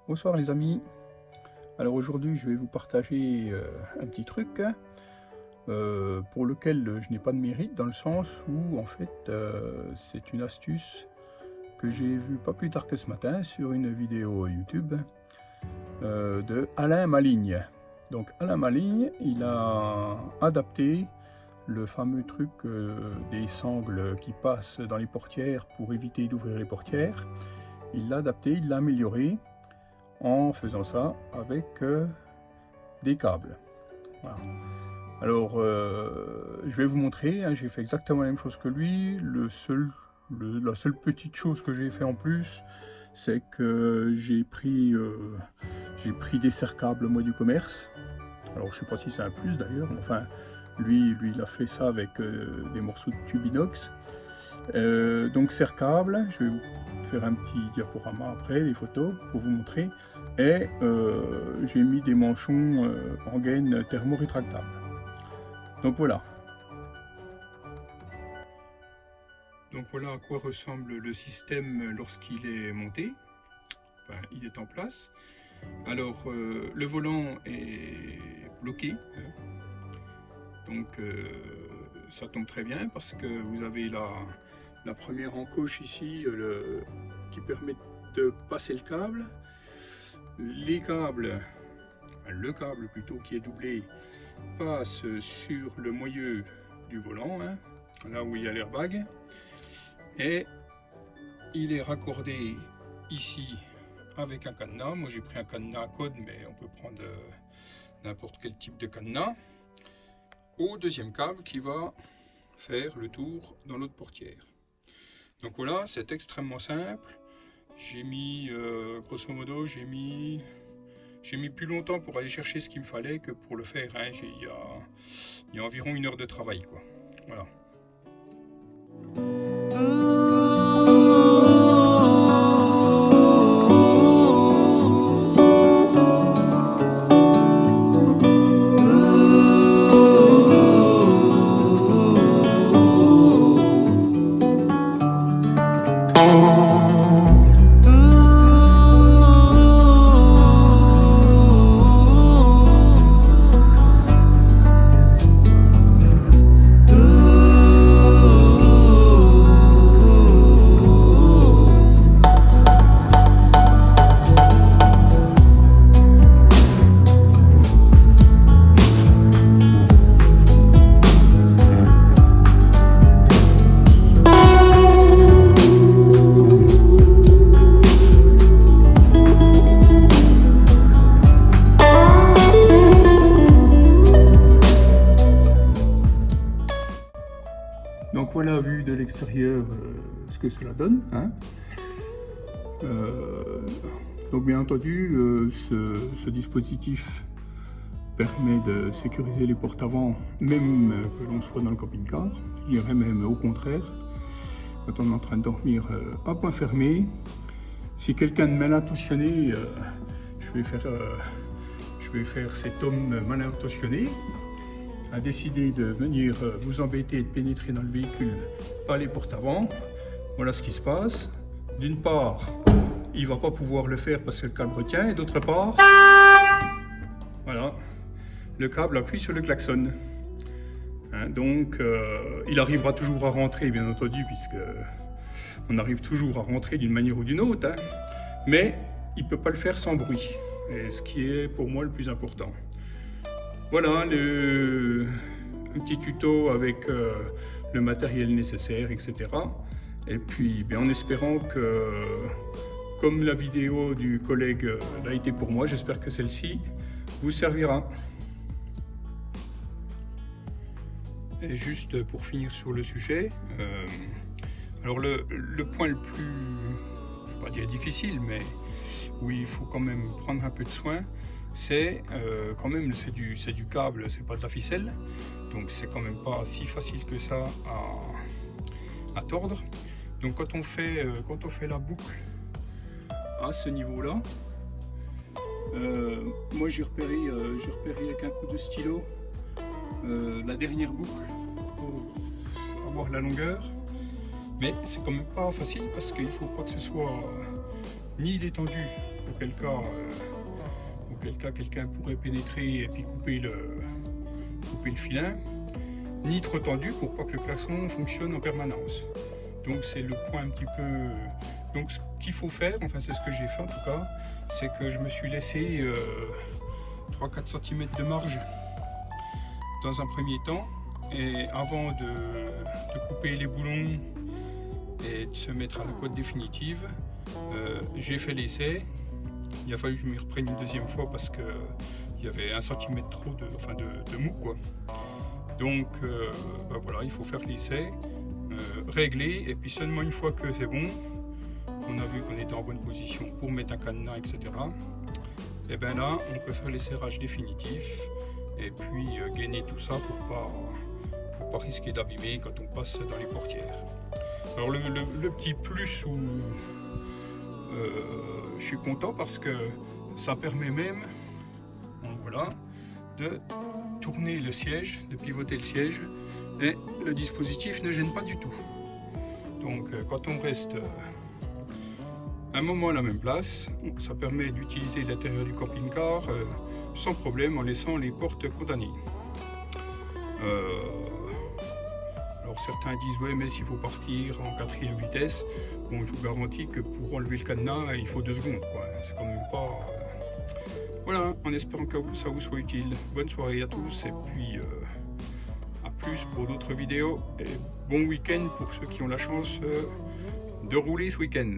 Bonsoir les amis. Alors aujourd'hui je vais vous partager un petit truc pour lequel je n'ai pas de mérite, dans le sens où en fait c'est une astuce que j'ai vue pas plus tard que ce matin sur une vidéo YouTube de Alain Maligne. Donc Alain Maligne, il a adapté le fameux truc des sangles qui passent dans les portières pour éviter d'ouvrir les portières. Il l'a adapté, il l'a amélioré en faisant ça avec des câbles. Voilà. Alors je vais vous montrer, hein, j'ai fait exactement la même chose que lui. La seule petite chose que j'ai fait en plus, c'est que j'ai pris des serre-câbles moi du commerce. Alors je sais pas si c'est un plus d'ailleurs, mais enfin lui il a fait ça avec des morceaux de tube inox. Donc serre-câble, je vais vous faire un petit diaporama après, des photos pour vous montrer. Et j'ai mis des manchons en gaine thermo-rétractables. Donc voilà. Donc voilà à quoi ressemble le système lorsqu'il est monté. Enfin, il est en place. Alors le volant est bloqué. Donc ça tombe très bien parce que vous avez la première encoche ici qui permet de passer le câble. Les câbles, le câble plutôt qui est doublé, passe sur le moyeu du volant, hein, là où il y a l'airbag, et il est raccordé ici avec un cadenas. Moi j'ai pris un cadenas à code, mais on peut prendre n'importe quel type de cadenas, au deuxième câble qui va faire le tour dans l'autre portière. Donc voilà, c'est extrêmement simple. J'ai mis, grosso modo, j'ai mis plus longtemps pour aller chercher ce qu'il me fallait que pour le faire. Hein. Il y a environ 1 heure de travail, quoi. Voilà. Donc voilà, vu de l'extérieur, ce que cela donne. Hein. Donc bien entendu, ce dispositif permet de sécuriser les portes avant, même que l'on soit dans le camping-car. Je dirais même au contraire, quand on est en train de dormir à point fermé. Si quelqu'un de mal intentionné, je vais faire cet homme mal intentionné, a décidé de venir vous embêter et de pénétrer dans le véhicule par les portes avant, voilà ce qui se passe. D'une part, il ne va pas pouvoir le faire parce que le câble retient, et d'autre part, voilà, le câble appuie sur le klaxon. Hein, donc, il arrivera toujours à rentrer, bien entendu, puisque on arrive toujours à rentrer d'une manière ou d'une autre, hein, mais il ne peut pas le faire sans bruit, et ce qui est pour moi le plus important. Voilà un petit tuto avec le matériel nécessaire, etc. Et puis bien, en espérant que, comme la vidéo du collègue l'a été pour moi, j'espère que celle-ci vous servira. Et juste pour finir sur le sujet, alors le point le plus, je ne vais pas dire difficile, mais où il faut quand même prendre un peu de soin, c'est quand même c'est du câble, c'est pas de la ficelle, donc c'est quand même pas si facile que ça à tordre. Donc quand on fait la boucle à ce niveau là, moi j'ai repéré avec un coup de stylo la dernière boucle pour avoir la longueur, mais c'est quand même pas facile parce qu'il faut pas que ce soit ni détendu auquel cas quelqu'un pourrait pénétrer et puis couper le filin, ni trop tendu pour pas que le klaxon fonctionne en permanence. Donc c'est le point un petit peu... Donc ce qu'il faut faire, enfin c'est ce que j'ai fait en tout cas, c'est que je me suis laissé 3-4 cm de marge dans un premier temps, et avant de couper les boulons et de se mettre à la cote définitive, j'ai fait l'essai. Il a fallu que je m'y reprenne une deuxième fois parce que il y avait 1 cm trop de mou quoi. Donc ben voilà, il faut faire l'essai, régler, et puis seulement une fois que c'est bon, qu'on a vu qu'on était en bonne position pour mettre un cadenas, etc. Et bien là, on peut faire les serrages définitifs et puis gainer tout ça pour pas risquer d'abîmer quand on passe dans les portières. Alors le petit plus où je suis content parce que ça permet même, donc voilà, de tourner le siège, de pivoter le siège, et le dispositif ne gêne pas du tout. Donc quand on reste un moment à la même place, ça permet d'utiliser l'intérieur du camping-car sans problème en laissant les portes condamnées. Alors certains disent ouais, mais s'il faut partir en 4e vitesse, bon, je vous garantis que pour enlever le cadenas il faut 2 secondes quoi. C'est quand même pas... Voilà, en espérant que ça vous soit utile. Bonne soirée à tous et puis à plus pour d'autres vidéos, et bon week-end pour ceux qui ont la chance de rouler ce week-end.